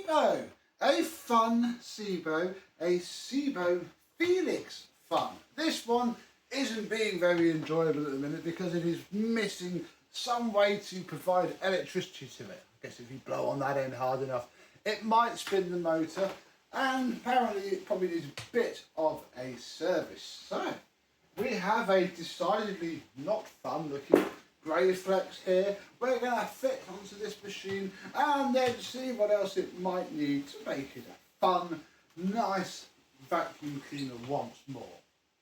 Sebo, a fun Sebo, a Sebo Felix FUN. This one isn't being very enjoyable at the minute because it is missing some way to provide electricity to it. I guess if you blow on that end hard enough, it might spin the motor, and apparently it probably needs a bit of a service. So we have a decidedly not fun looking grey flex here. We're going to fit onto this machine and then see what else it might need to make it a fun, nice vacuum cleaner once more.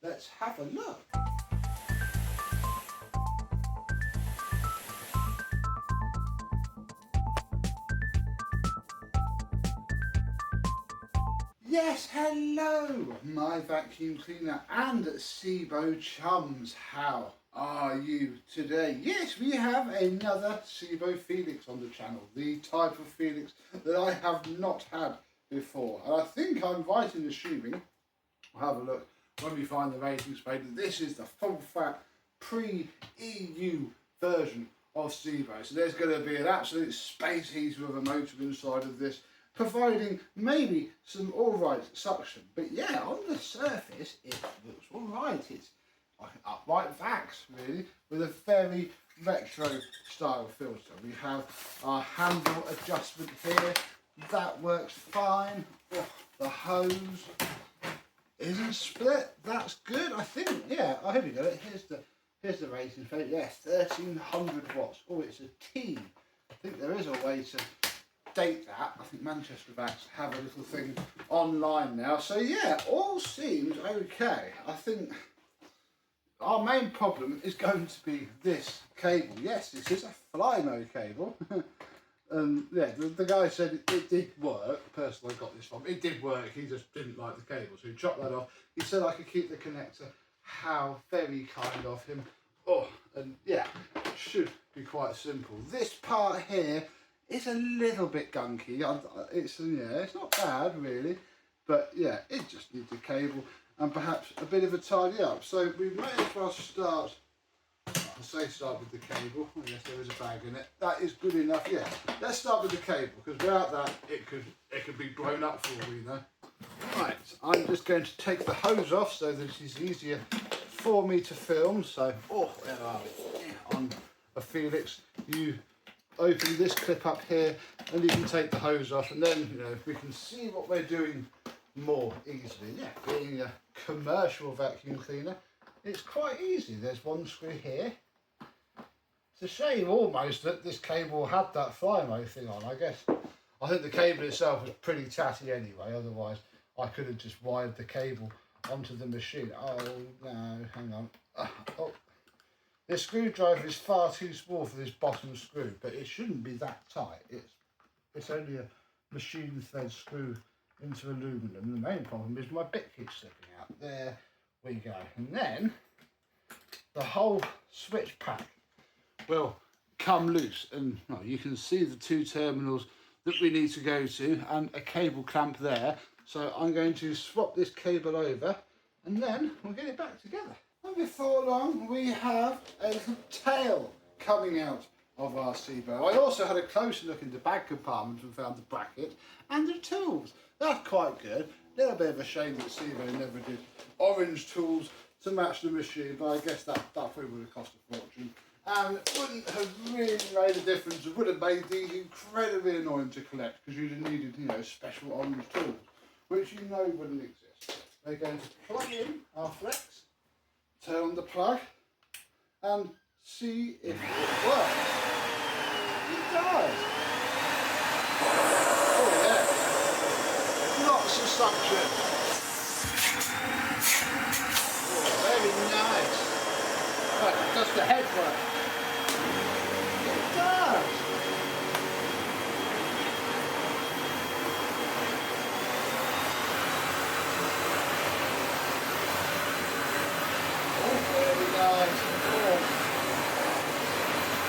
Let's have a look. Yes, hello, my vacuum cleaner and Sebo chums. How are you today? Yes, we have another Sebo Felix on the channel, the type of Felix that I have not had before. And I think I'm right in assuming, we'll have a look when we find the ratings page, that this is the full fat pre-EU version of Sebo. So there's going to be an absolute space heater of a motor inside of this, providing maybe some alright suction. But yeah, on the surface it looks alright. It's like an upright vax really, with a very retro style filter. We have our handle adjustment here, that works fine. Oh, the hose isn't split, that's good. I think, yeah, oh, here we go. Here's the rating for it. Yes, 1300 watts. Oh, it's a T. I think there is a way to date that. I think Manchester Vax have a little thing online now. So yeah, all seems okay. I think our main problem is going to be this cable. Yes, this is a Flymo cable. Yeah, the guy said it did work. The person I got this from, it did work. He just didn't like the cable, so he chopped that off. He said I could keep the connector. How very kind of him. Oh, and yeah, should be quite simple. This part here is a little bit gunky. It's not bad really, but yeah, it just needs a cable and perhaps a bit of a tidy up. So we may as well start. I'll say start with the cable. I guess there is a bag in it. That is good enough. Yeah, let's start with the cable, because without that it could be blown up for all we know. Right, I'm just going to take the hose off so that it is easier for me to film. So, oh, there are we. On a Felix, you open this clip up here and you can take the hose off, and then we can see what we're doing more easily. Yeah, being a commercial vacuum cleaner, it's quite easy. There's one screw here. It's a shame almost that this cable had that Flymo thing on. I guess I think the cable itself was pretty tatty anyway, otherwise I could have just wired the cable onto the machine. Oh no, hang on. Oh. This screwdriver is far too small for this bottom screw, but it shouldn't be that tight. It's only a machine thread screw into aluminum. The main problem is my bit keeps slipping out. There we go. And then the whole switch pack will come loose, and well, you can see the two terminals that we need to go to and a cable clamp there. So I'm going to swap this cable over and then we'll get it back together. And before long, we have a little tail coming out of our Sebo. I also had a closer look in the bag compartment and found the bracket and the tools. That's quite good. A little bit of a shame that Sebo never did orange tools to match the machine, but I guess that probably would have cost a fortune and wouldn't have really made a difference. It would have made these incredibly annoying to collect, because you'd have needed, special orange tools, which wouldn't exist. We're going to plug in our flex, turn on the plug and see if it works. It does. Oh yeah, lots of suction. Oh, very nice. Right, does the head work? It does.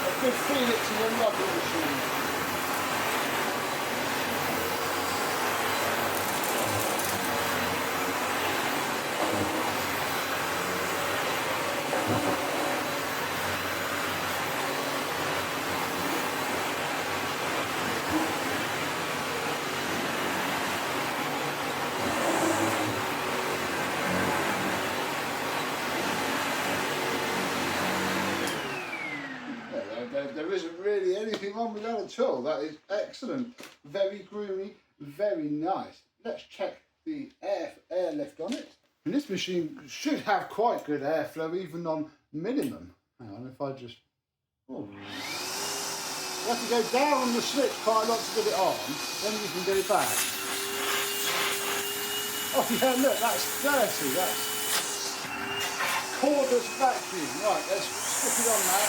A good Felix is a lovely machine. down at all. That is excellent. Very groomy, very nice. Let's check the airlift on it. And this machine should have quite good airflow even on minimum. Hang on, if I just... Oh. You have to go down on the switch quite a lot to get it on, then you can get it back. Oh yeah, look, that's 30, that's cordless vacuum. Right, let's stick it on that.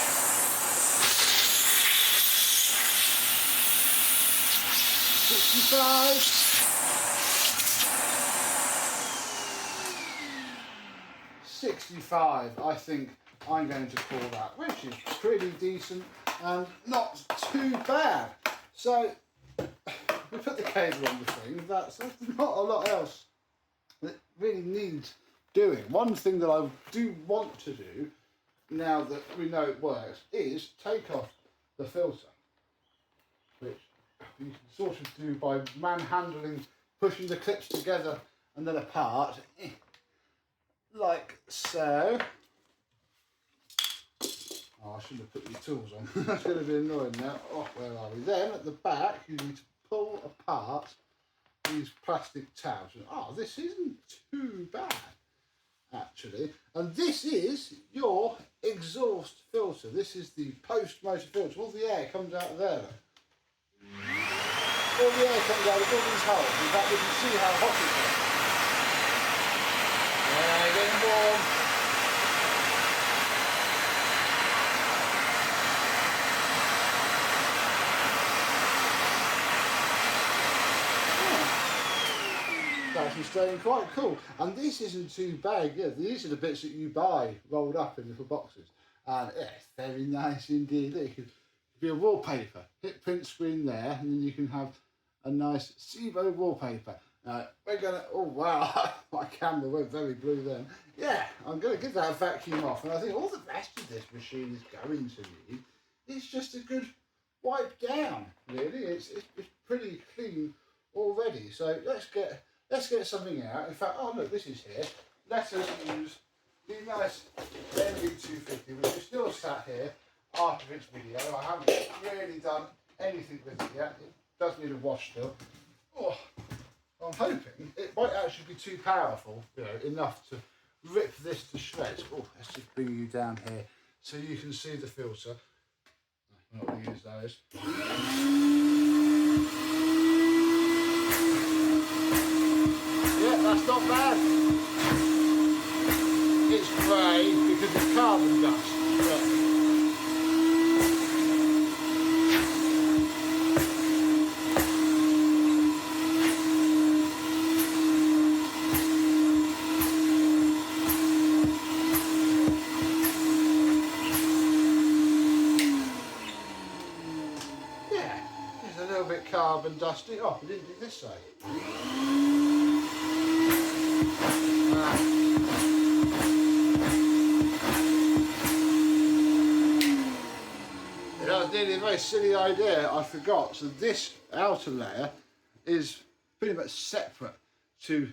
65. 65, I think I'm going to call that, which is pretty decent and not too bad. So we put the cable on the thing. That's not a lot else that really needs doing. One thing that I do want to do now that we know it works is take off the filter, which you can sort of do by manhandling, pushing the clips together and then apart, like so. Oh, I shouldn't have put these tools on. That's going to be annoying now. Oh, where are we? Then at the back, you need to pull apart these plastic tabs. Oh, this isn't too bad, actually. And this is your exhaust filter. This is the post-motor filter. All the air comes out of there. All the air comes out of all these holes. In fact, you can see how hot it is. Yeah, getting warm. Actually staying quite cool, and this isn't too bad. Yeah, these are the bits that you buy rolled up in little boxes, and yeah, it's very nice indeed. It could be a wallpaper, hit print screen there, and then you can have a nice Sebo wallpaper. We're gonna, oh wow, my camera went very blue then. Yeah, I'm gonna give that a vacuum off, and I think all the rest of this machine is going to need is just a good wipe down. Really, it's pretty clean already. So let's get something out. In fact, oh look, this is here. Let us use the nice MV250, which is still sat here after its video. I haven't really done anything with it yet. It does need a wash still. Oh, I'm hoping it might actually be too powerful, you know, enough to rip this to shreds. Oh, let's just bring you down here so you can see the filter. I'm not going to use those. That's not bad. It's grey because it's carbon dust. Yeah, it's a little bit carbon dusty. Oh, we didn't do this side. Nearly a very silly idea, I forgot. So this outer layer is pretty much separate to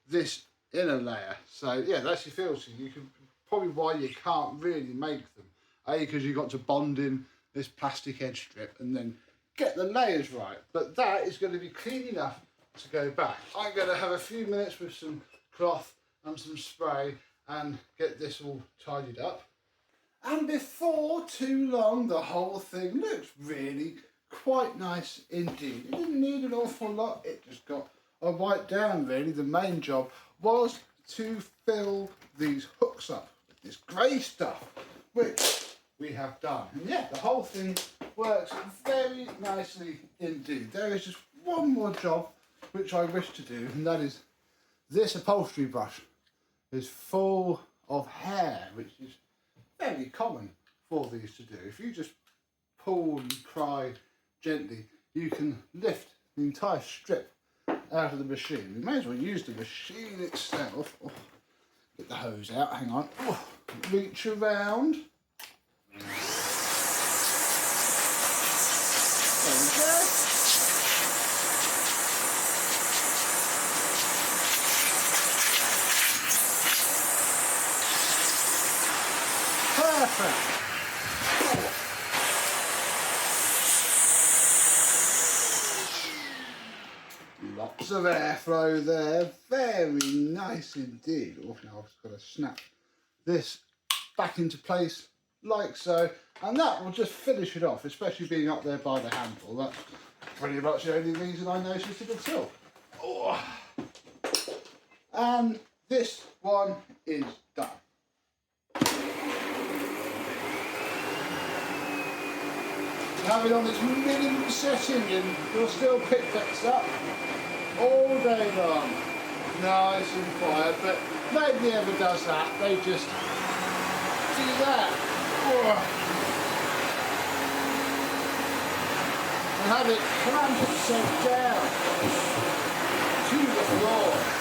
this inner layer. So yeah, that's your filter. You can probably why you can't really make them. Because you've got to bond in this plastic edge strip and then get the layers right. But that is going to be clean enough to go back. I'm going to have a few minutes with some cloth and some spray and get this all tidied up. And before too long, the whole thing looks really quite nice indeed. It didn't need an awful lot, it just got a wipe down really. The main job was to fill these hooks up with this grey stuff, which we have done. And yeah, the whole thing works very nicely indeed. There is just one more job which I wish to do, and that is this upholstery brush is full of hair, which is very common for these to do. If you just pull and pry gently, you can lift the entire strip out of the machine. We may as well use the machine itself. Oh, get the hose out, hang on. Oh, reach around. There we go. Perfect. Lots of airflow there, very nice indeed. Oh, now I've just got to snap this back into place like so, and that will just finish it off, especially being up there by the handle. That's pretty much the only reason I noticed it at all. Oh. And this one is done. Have it on its minimum setting and you'll still pick bits up all day long. Nice and quiet, but nobody ever does that. They just do that. Oh. And have it clamp itself down to the floor.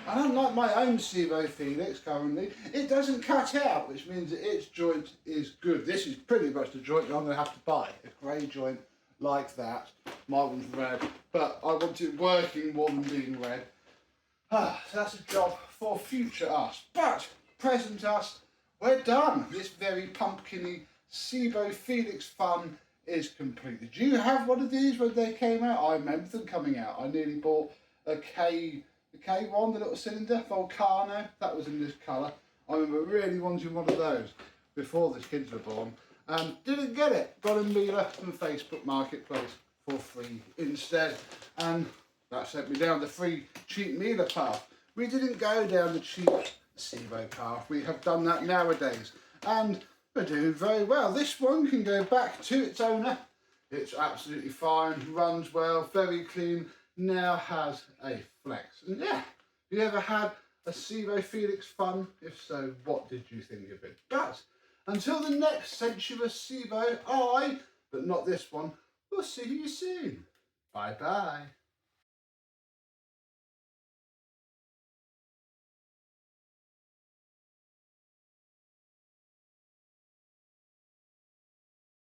And unlike my own Sebo Felix currently, it doesn't cut out, which means that its joint is good. This is pretty much the joint that I'm going to have to buy. A grey joint like that. My one's red, but I want it working more than being red. So that's a job for future us. But present us, we're done. This very pumpkin-y Sebo Felix Fun is complete. Did you have one of these when they came out? I remember them coming out. I nearly bought a the K1, the little cylinder, Volcano, that was in this colour. I remember really wanting one of those before the kids were born. Didn't get it, got a Miele from Facebook Marketplace for free instead. And that sent me down the free cheap Miele path. We didn't go down the cheap Sebo path, we have done that nowadays. And we're doing very well. This one can go back to its owner. It's absolutely fine, runs well, very clean. Now has a flex. And yeah, have you ever had a Sebo Felix Fun? If so, what did you think of it? But until the next sensuous Sebo, but not this one, we'll see you soon. Bye bye.